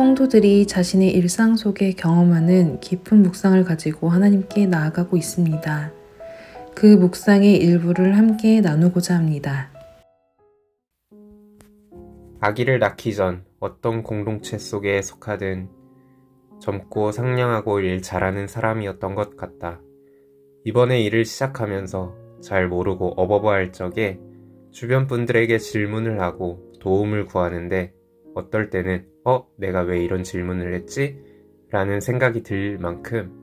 성도들이 자신의 일상 속에 경험하는 깊은 묵상을 가지고 하나님께 나아가고 있습니다. 그 묵상의 일부를 함께 나누고자 합니다. 아기를 낳기 전 어떤 공동체 속에 속하든 젊고 상냥하고 일 잘하는 사람이었던 것 같다. 이번에 일을 시작하면서 잘 모르고 어버버할 적에 주변 분들에게 질문을 하고 도움을 구하는데 어떨 때는 내가 왜 이런 질문을 했지? 라는 생각이 들 만큼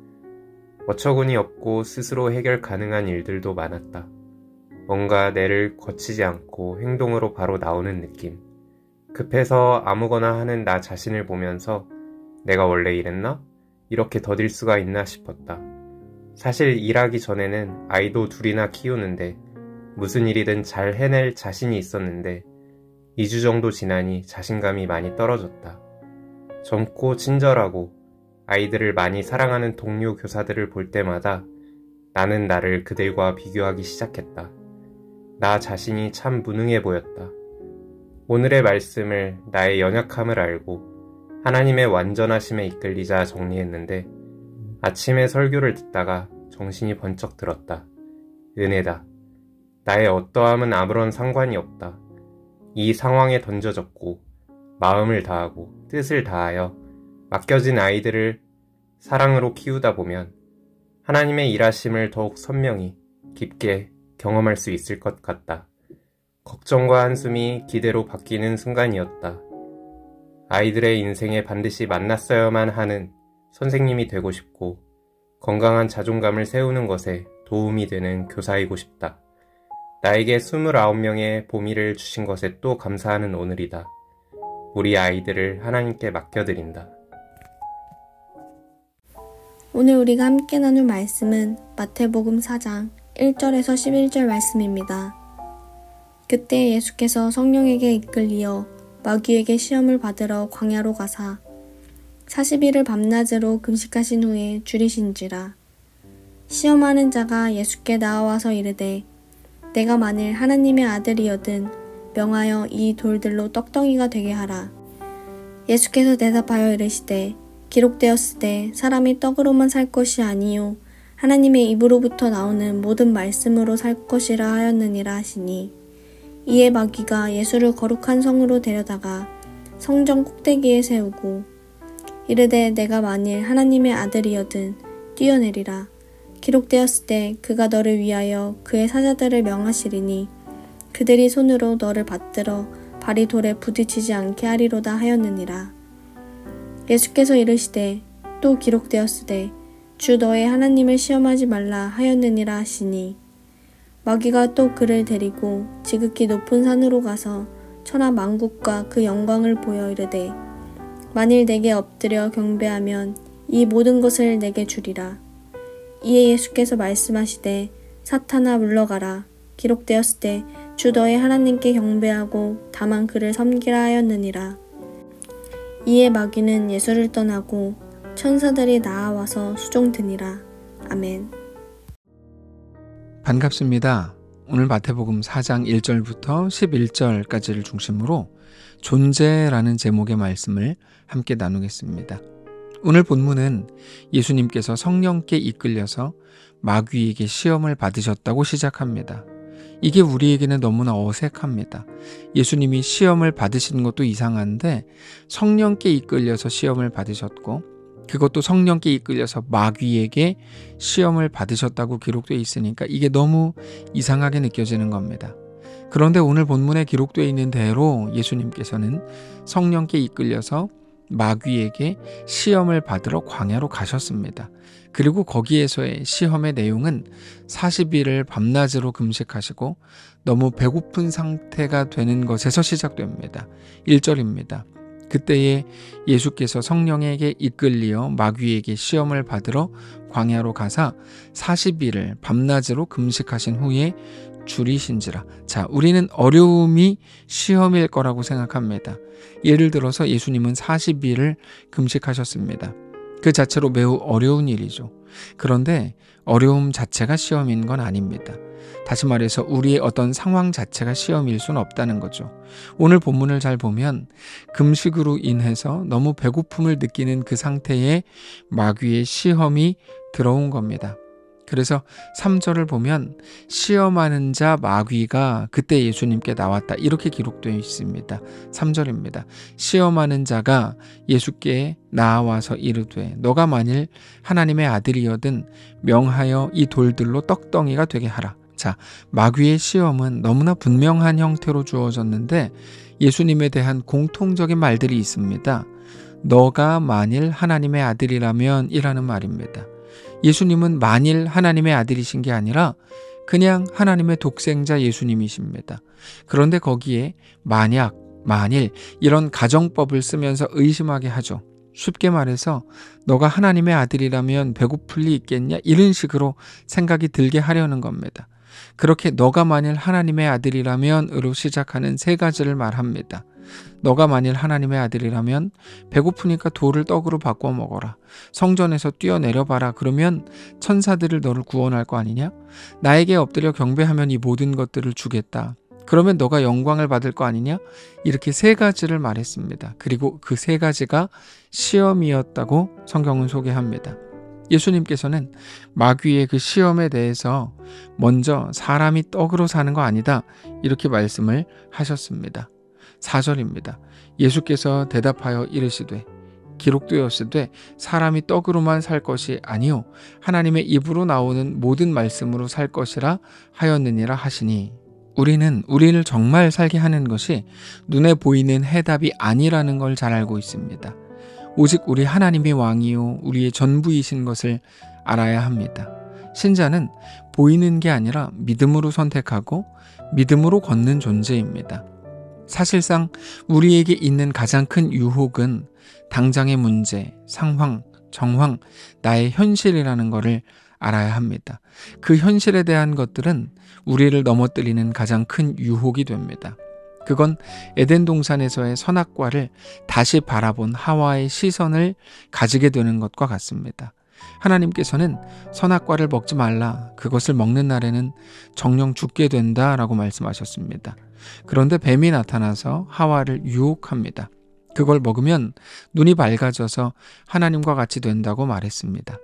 어처구니 없고 스스로 해결 가능한 일들도 많았다. 뭔가 뇌를 거치지 않고 행동으로 바로 나오는 느낌. 급해서 아무거나 하는 나 자신을 보면서 내가 원래 이랬나? 이렇게 더딜 수가 있나 싶었다. 사실 일하기 전에는 아이도 둘이나 키우는데 무슨 일이든 잘 해낼 자신이 있었는데 2주 정도 지나니 자신감이 많이 떨어졌다. 젊고 친절하고 아이들을 많이 사랑하는 동료 교사들을 볼 때마다 나는 나를 그들과 비교하기 시작했다. 나 자신이 참 무능해 보였다. 오늘의 말씀을 나의 연약함을 알고 하나님의 완전하심에 이끌리자 정리했는데 아침에 설교를 듣다가 정신이 번쩍 들었다. 은혜다. 나의 어떠함은 아무런 상관이 없다. 이 상황에 던져졌고 마음을 다하고 뜻을 다하여 맡겨진 아이들을 사랑으로 키우다 보면 하나님의 일하심을 더욱 선명히 깊게 경험할 수 있을 것 같다. 걱정과 한숨이 기대로 바뀌는 순간이었다. 아이들의 인생에 반드시 만났어야만 하는 선생님이 되고 싶고 건강한 자존감을 세우는 것에 도움이 되는 교사이고 싶다. 나에게 29명의 보미를 주신 것에 또 감사하는 오늘이다. 우리 아이들을 하나님께 맡겨드린다. 오늘 우리가 함께 나눌 말씀은 마태복음 4장 1절에서 11절 말씀입니다. 그때 예수께서 성령에게 이끌리어 마귀에게 시험을 받으러 광야로 가사 40일을 밤낮으로 금식하신 후에 줄이신지라. 시험하는 자가 예수께 나와서 이르되 내가 만일 하나님의 아들이여든 명하여 이 돌들로 떡덩이가 되게 하라. 예수께서 대답하여 이르시되 기록되었으되 사람이 떡으로만 살 것이 아니요 하나님의 입으로부터 나오는 모든 말씀으로 살 것이라 하였느니라 하시니 이에 마귀가 예수를 거룩한 성으로 데려다가 성전 꼭대기에 세우고 이르되 내가 만일 하나님의 아들이여든 뛰어내리라. 기록되었으되 그가 너를 위하여 그의 사자들을 명하시리니 그들이 손으로 너를 받들어 발이 돌에 부딪히지 않게 하리로다 하였느니라. 예수께서 이르시되 또 기록되었으되 주 너의 하나님을 시험하지 말라 하였느니라 하시니 마귀가 또 그를 데리고 지극히 높은 산으로 가서 천하 만국과 그 영광을 보여 이르되 만일 내게 엎드려 경배하면 이 모든 것을 내게 주리라. 이에 예수께서 말씀하시되 사탄아 물러가라. 기록되었으되 주 너의 하나님께 경배하고 다만 그를 섬기라 하였느니라. 이에 마귀는 예수를 떠나고 천사들이 나아와서 수종드니라. 아멘. 반갑습니다. 오늘 마태복음 4장 1절부터 11절까지를 중심으로 존재라는 제목의 말씀을 함께 나누겠습니다. 오늘 본문은 예수님께서 성령께 이끌려서 마귀에게 시험을 받으셨다고 시작합니다. 이게 우리에게는 너무나 어색합니다. 예수님이 시험을 받으신 것도 이상한데 성령께 이끌려서 시험을 받으셨고 그것도 성령께 이끌려서 마귀에게 시험을 받으셨다고 기록되어 있으니까 이게 너무 이상하게 느껴지는 겁니다. 그런데 오늘 본문에 기록되어 있는 대로 예수님께서는 성령께 이끌려서 마귀에게 시험을 받으러 광야로 가셨습니다. 그리고 거기에서의 시험의 내용은 40일을 밤낮으로 금식하시고 너무 배고픈 상태가 되는 것에서 시작됩니다. 1절입니다. 그때에 예수께서 성령에게 이끌리어 마귀에게 시험을 받으러 광야로 가사 40일을 밤낮으로 금식하신 후에 줄이신지라. 자, 우리는 어려움이 시험일 거라고 생각합니다. 예를 들어서 예수님은 40일을 금식하셨습니다. 그 자체로 매우 어려운 일이죠. 그런데 어려움 자체가 시험인 건 아닙니다. 다시 말해서 우리의 어떤 상황 자체가 시험일 수는 없다는 거죠. 오늘 본문을 잘 보면 금식으로 인해서 너무 배고픔을 느끼는 그 상태에 마귀의 시험이 들어온 겁니다. 그래서 3절을 보면 시험하는 자 마귀가 그때 예수님께 나왔다. 이렇게 기록되어 있습니다. 3절입니다. 시험하는 자가 예수께 나와서 이르되 너가 만일 하나님의 아들이여든 명하여 이 돌들로 떡덩이가 되게 하라. 자, 마귀의 시험은 너무나 분명한 형태로 주어졌는데 예수님에 대한 공통적인 말들이 있습니다. 너가 만일 하나님의 아들이라면 이라는 말입니다. 예수님은 만일 하나님의 아들이신 게 아니라 그냥 하나님의 독생자 예수님이십니다. 그런데 거기에 만약, 만일 이런 가정법을 쓰면서 의심하게 하죠. 쉽게 말해서 너가 하나님의 아들이라면 배고플 리 있겠냐? 이런 식으로 생각이 들게 하려는 겁니다. 그렇게 너가 만일 하나님의 아들이라면 으로 시작하는 세 가지를 말합니다. 너가 만일 하나님의 아들이라면 배고프니까 돌을 떡으로 바꿔 먹어라. 성전에서 뛰어내려봐라. 그러면 천사들을 너를 구원할 거 아니냐? 나에게 엎드려 경배하면 이 모든 것들을 주겠다. 그러면 너가 영광을 받을 거 아니냐? 이렇게 세 가지를 말했습니다. 그리고 그 세 가지가 시험이었다고 성경은 소개합니다. 예수님께서는 마귀의 그 시험에 대해서 먼저 사람이 떡으로 사는 거 아니다. 이렇게 말씀을 하셨습니다. 4절입니다. 예수께서 대답하여 이르시되 기록되었으되 사람이 떡으로만 살 것이 아니요 하나님의 입으로 나오는 모든 말씀으로 살 것이라 하였느니라 하시니 우리는 우리를 정말 살게 하는 것이 눈에 보이는 해답이 아니라는 걸 잘 알고 있습니다. 오직 우리 하나님이 왕이요 우리의 전부이신 것을 알아야 합니다. 신자는 보이는 게 아니라 믿음으로 선택하고 믿음으로 걷는 존재입니다. 사실상 우리에게 있는 가장 큰 유혹은 당장의 문제, 상황, 정황, 나의 현실이라는 것을 알아야 합니다. 그 현실에 대한 것들은 우리를 넘어뜨리는 가장 큰 유혹이 됩니다. 그건 에덴 동산에서의 선악과를 다시 바라본 하와의 시선을 가지게 되는 것과 같습니다. 하나님께서는 선악과를 먹지 말라. 그것을 먹는 날에는 정령 죽게 된다라고 말씀하셨습니다. 그런데 뱀이 나타나서 하와를 유혹합니다. 그걸 먹으면 눈이 밝아져서 하나님과 같이 된다고 말했습니다.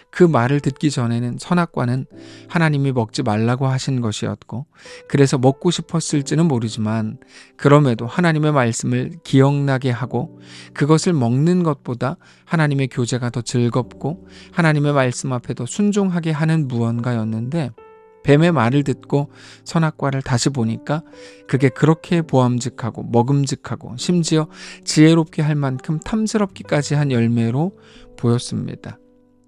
그 말을 듣기 전에는 선악과는 하나님이 먹지 말라고 하신 것이었고 그래서 먹고 싶었을지는 모르지만 그럼에도 하나님의 말씀을 기억나게 하고 그것을 먹는 것보다 하나님의 교제가 더 즐겁고 하나님의 말씀 앞에 더 순종하게 하는 무언가였는데 뱀의 말을 듣고 선악과를 다시 보니까 그게 그렇게 보암직하고 먹음직하고 심지어 지혜롭게 할 만큼 탐스럽기까지 한 열매로 보였습니다.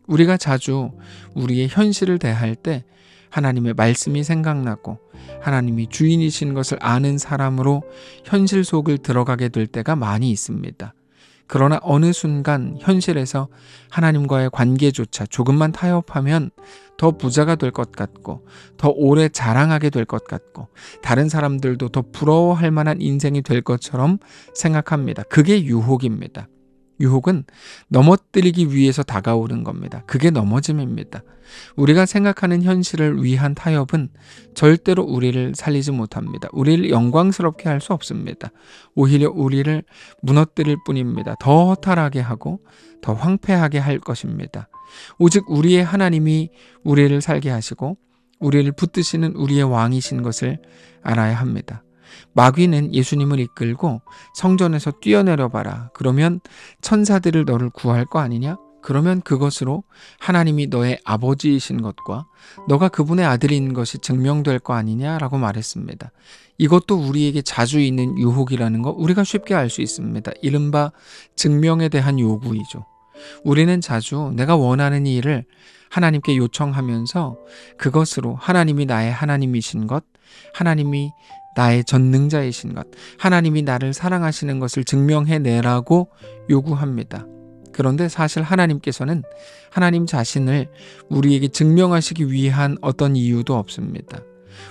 우리가 자주 우리의 현실을 대할 때 하나님의 말씀이 생각나고 하나님이 주인이신 것을 아는 사람으로 현실 속을 들어가게 될 때가 많이 있습니다. 그러나 어느 순간 현실에서 하나님과의 관계조차 조금만 타협하면 더 부자가 될 것 같고 더 오래 자랑하게 될 것 같고 다른 사람들도 더 부러워할 만한 인생이 될 것처럼 생각합니다. 그게 유혹입니다. 유혹은 넘어뜨리기 위해서 다가오는 겁니다. 그게 넘어짐입니다. 우리가 생각하는 현실을 위한 타협은 절대로 우리를 살리지 못합니다. 우리를 영광스럽게 할 수 없습니다. 오히려 우리를 무너뜨릴 뿐입니다. 더 허탈하게 하고 더 황폐하게 할 것입니다. 오직 우리의 하나님이 우리를 살게 하시고 우리를 붙드시는 우리의 왕이신 것을 알아야 합니다. 마귀는 예수님을 이끌고 성전에서 뛰어내려봐라. 그러면 천사들을 너를 구할 거 아니냐? 그러면 그것으로 하나님이 너의 아버지이신 것과 너가 그분의 아들인 것이 증명될 거 아니냐라고 말했습니다. 이것도 우리에게 자주 있는 유혹이라는 거 우리가 쉽게 알 수 있습니다. 이른바 증명에 대한 요구이죠. 우리는 자주 내가 원하는 일을 하나님께 요청하면서 그것으로 하나님이 나의 하나님이신 것, 하나님이 나의 전능자이신 것, 하나님이 나를 사랑하시는 것을 증명해내라고 요구합니다. 그런데 사실 하나님께서는 하나님 자신을 우리에게 증명하시기 위한 어떤 이유도 없습니다.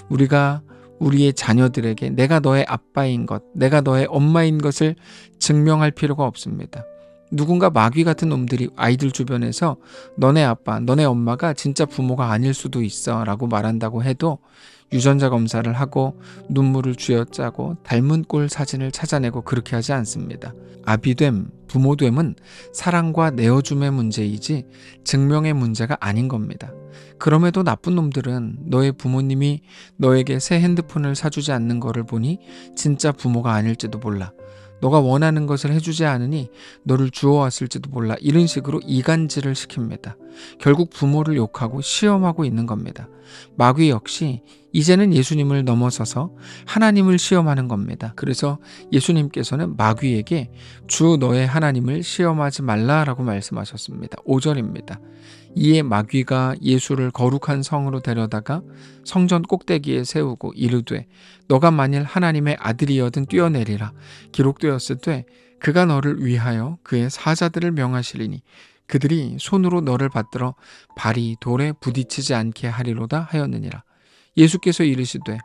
우리가 우리의 자녀들에게 내가 너의 아빠인 것, 내가 너의 엄마인 것을 증명할 필요가 없습니다. 누군가 마귀 같은 놈들이 아이들 주변에서 너네 아빠, 너네 엄마가 진짜 부모가 아닐 수도 있어 라고 말한다고 해도 유전자 검사를 하고 눈물을 쥐어짜고 닮은 꼴 사진을 찾아내고 그렇게 하지 않습니다. 아비됨, 부모됨은 사랑과 내어줌의 문제이지 증명의 문제가 아닌 겁니다. 그럼에도 나쁜 놈들은 너의 부모님이 너에게 새 핸드폰을 사주지 않는 거를 보니 진짜 부모가 아닐지도 몰라. 너가 원하는 것을 해주지 않으니 너를 주워왔을지도 몰라. 이런 식으로 이간질을 시킵니다. 결국 부모를 욕하고 시험하고 있는 겁니다. 마귀 역시 이제는 예수님을 넘어서서 하나님을 시험하는 겁니다. 그래서 예수님께서는 마귀에게 주 너의 하나님을 시험하지 말라라고 말씀하셨습니다. 5절입니다. 이에 마귀가 예수를 거룩한 성으로 데려다가 성전 꼭대기에 세우고 이르되 너가 만일 하나님의 아들이여든 뛰어내리라. 기록되었으되 그가 너를 위하여 그의 사자들을 명하시리니 그들이 손으로 너를 받들어 발이 돌에 부딪히지 않게 하리로다 하였느니라. 예수께서 이르시되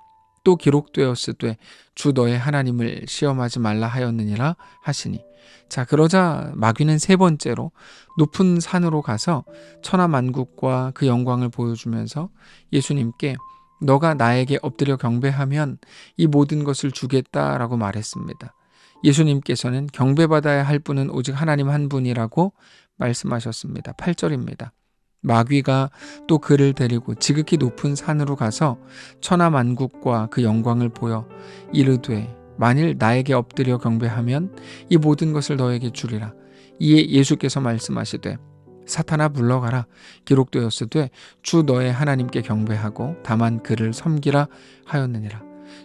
또 기록되었으되 주 너의 하나님을 시험하지 말라 하였느니라 하시니. 자, 그러자 마귀는 세 번째로 높은 산으로 가서 천하만국과 그 영광을 보여주면서 예수님께 너가 나에게 엎드려 경배하면 이 모든 것을 주겠다라고 말했습니다. 예수님께서는 경배받아야 할 분은 오직 하나님 한 분이라고 말씀하셨습니다. 8절입니다. 마귀가 또 그를 데리고 지극히 높은 산으로 가서 천하만국과 그 영광을 보여 이르되 만일 나에게 엎드려 경배하면 이 모든 것을 너에게 주리라. 이에 예수께서 말씀하시되 사탄아 물러가라. 기록되었으되 주 너의 하나님께 경배하고 다만 그를 섬기라 하였느니라.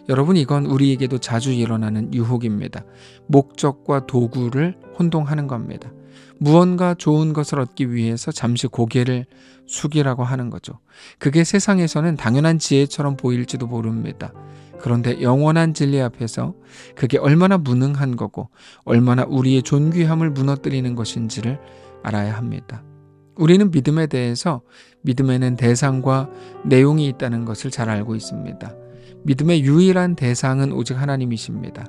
여러분, 이건 우리에게도 자주 일어나는 유혹입니다. 목적과 도구를 혼동하는 겁니다. 무언가 좋은 것을 얻기 위해서 잠시 고개를 숙이라고 하는 거죠. 그게 세상에서는 당연한 지혜처럼 보일지도 모릅니다. 그런데 영원한 진리 앞에서 그게 얼마나 무능한 거고 얼마나 우리의 존귀함을 무너뜨리는 것인지를 알아야 합니다. 우리는 믿음에 대해서 믿음에는 대상과 내용이 있다는 것을 잘 알고 있습니다. 믿음의 유일한 대상은 오직 하나님이십니다.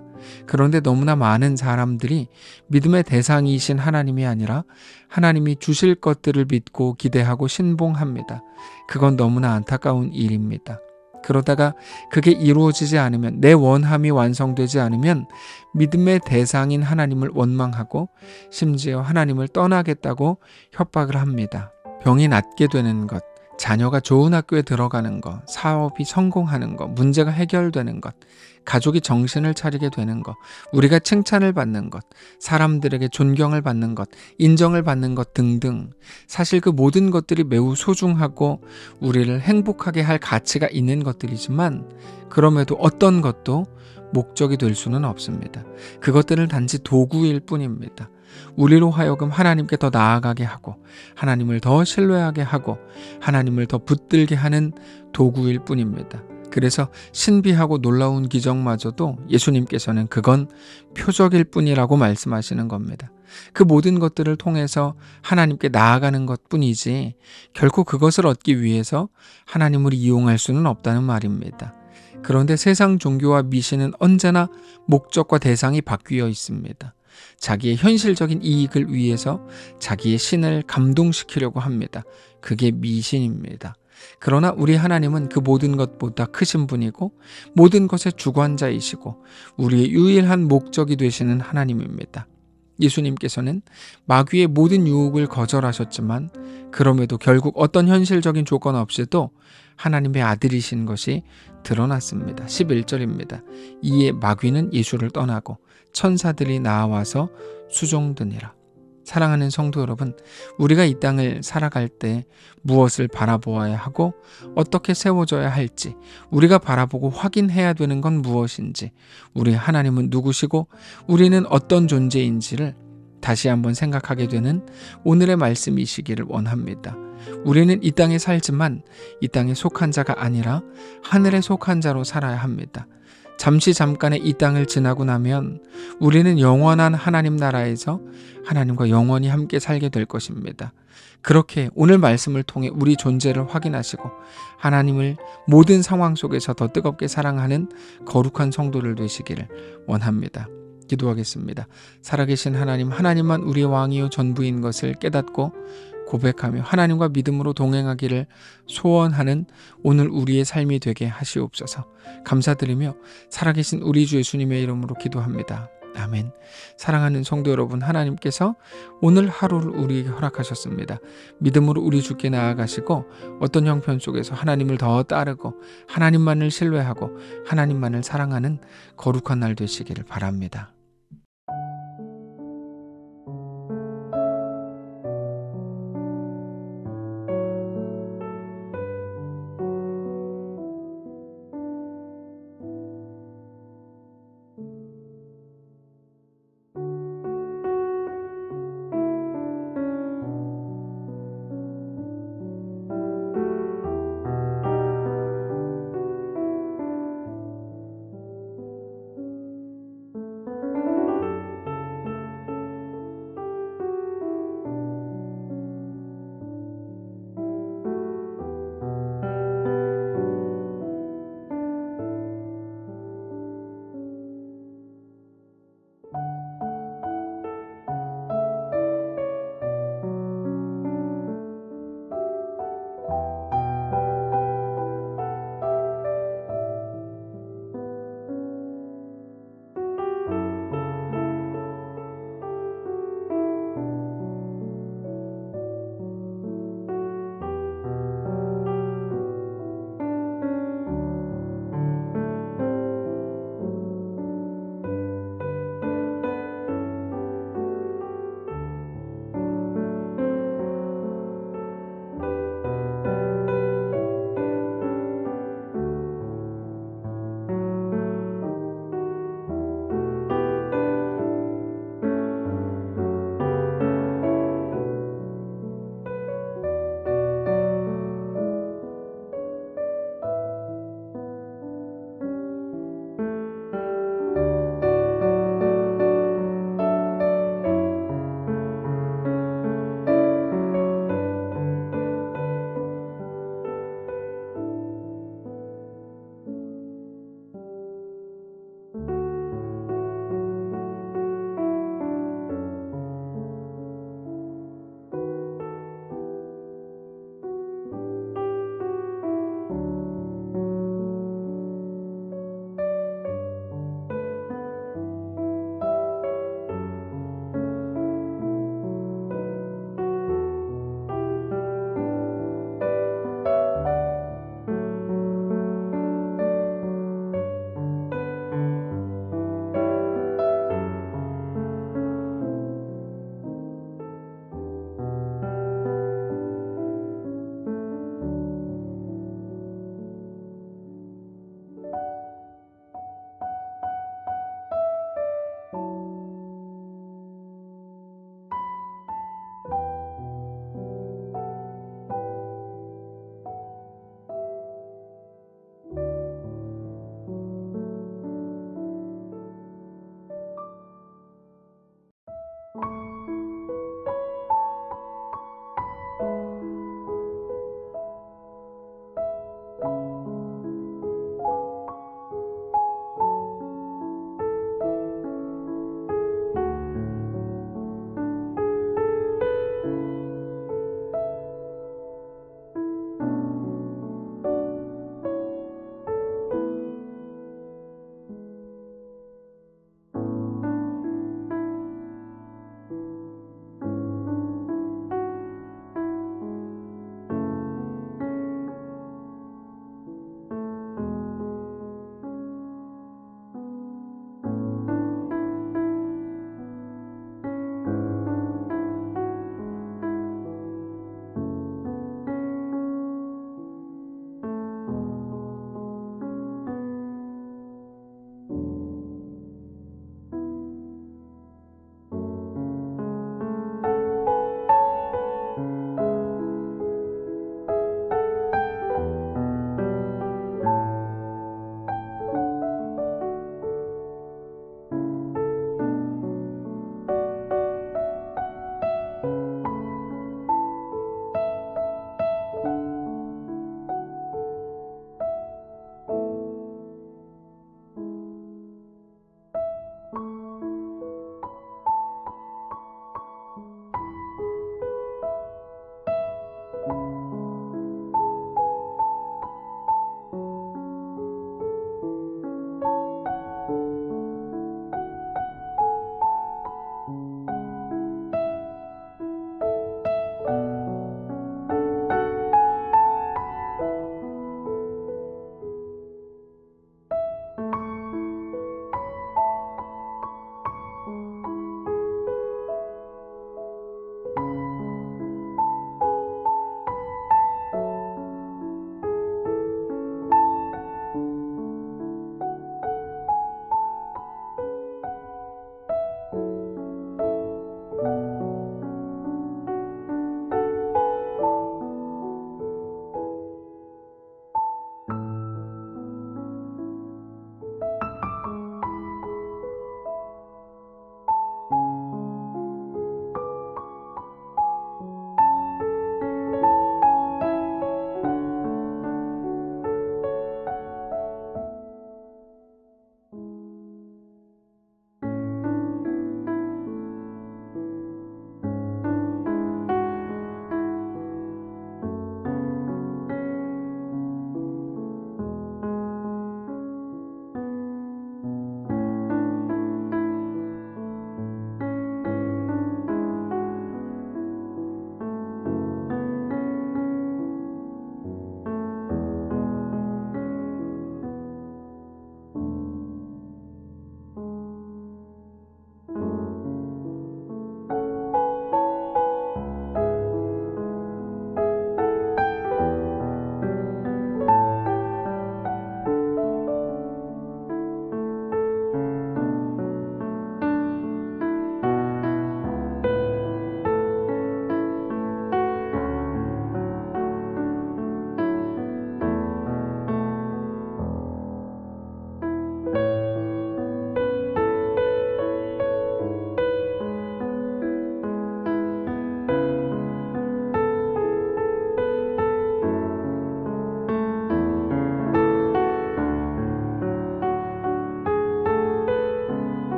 그런데 너무나 많은 사람들이 믿음의 대상이신 하나님이 아니라 하나님이 주실 것들을 믿고 기대하고 신봉합니다. 그건 너무나 안타까운 일입니다. 그러다가 그게 이루어지지 않으면, 내 원함이 완성되지 않으면 믿음의 대상인 하나님을 원망하고 심지어 하나님을 떠나겠다고 협박을 합니다. 병이 낫게 되는 것, 자녀가 좋은 학교에 들어가는 것, 사업이 성공하는 것, 문제가 해결되는 것, 가족이 정신을 차리게 되는 것, 우리가 칭찬을 받는 것, 사람들에게 존경을 받는 것, 인정을 받는 것 등등, 사실 그 모든 것들이 매우 소중하고 우리를 행복하게 할 가치가 있는 것들이지만 그럼에도 어떤 것도 목적이 될 수는 없습니다. 그것들은 단지 도구일 뿐입니다. 우리로 하여금 하나님께 더 나아가게 하고 하나님을 더 신뢰하게 하고 하나님을 더 붙들게 하는 도구일 뿐입니다. 그래서 신비하고 놀라운 기적마저도 예수님께서는 그건 표적일 뿐이라고 말씀하시는 겁니다. 그 모든 것들을 통해서 하나님께 나아가는 것뿐이지 결코 그것을 얻기 위해서 하나님을 이용할 수는 없다는 말입니다. 그런데 세상 종교와 미신은 언제나 목적과 대상이 바뀌어 있습니다. 자기의 현실적인 이익을 위해서 자기의 신을 감동시키려고 합니다. 그게 미신입니다. 그러나 우리 하나님은 그 모든 것보다 크신 분이고 모든 것의 주관자이시고 우리의 유일한 목적이 되시는 하나님입니다. 예수님께서는 마귀의 모든 유혹을 거절하셨지만 그럼에도 결국 어떤 현실적인 조건 없이도 하나님의 아들이신 것이 드러났습니다. 11절입니다. 이에 마귀는 예수를 떠나고 천사들이 나와서 수종드니라. 사랑하는 성도 여러분, 우리가 이 땅을 살아갈 때 무엇을 바라보아야 하고 어떻게 세워져야 할지, 우리가 바라보고 확인해야 되는 건 무엇인지, 우리 하나님은 누구시고 우리는 어떤 존재인지를 다시 한번 생각하게 되는 오늘의 말씀이시기를 원합니다. 우리는 이 땅에 살지만 이 땅에 속한 자가 아니라 하늘에 속한 자로 살아야 합니다. 잠깐의 이 땅을 지나고 나면 우리는 영원한 하나님 나라에서 하나님과 영원히 함께 살게 될 것입니다. 그렇게 오늘 말씀을 통해 우리 존재를 확인하시고 하나님을 모든 상황 속에서 더 뜨겁게 사랑하는 거룩한 성도를 되시기를 원합니다. 기도하겠습니다. 살아계신 하나님, 하나님만 우리의 왕이요 전부인 것을 깨닫고 고백하며 하나님과 믿음으로 동행하기를 소원하는 오늘 우리의 삶이 되게 하시옵소서. 감사드리며 살아계신 우리 주 예수님의 이름으로 기도합니다. 아멘. 사랑하는 성도 여러분, 하나님께서 오늘 하루를 우리에게 허락하셨습니다. 믿음으로 우리 주께 나아가시고 어떤 형편 속에서 하나님을 더 따르고 하나님만을 신뢰하고 하나님만을 사랑하는 거룩한 날 되시기를 바랍니다.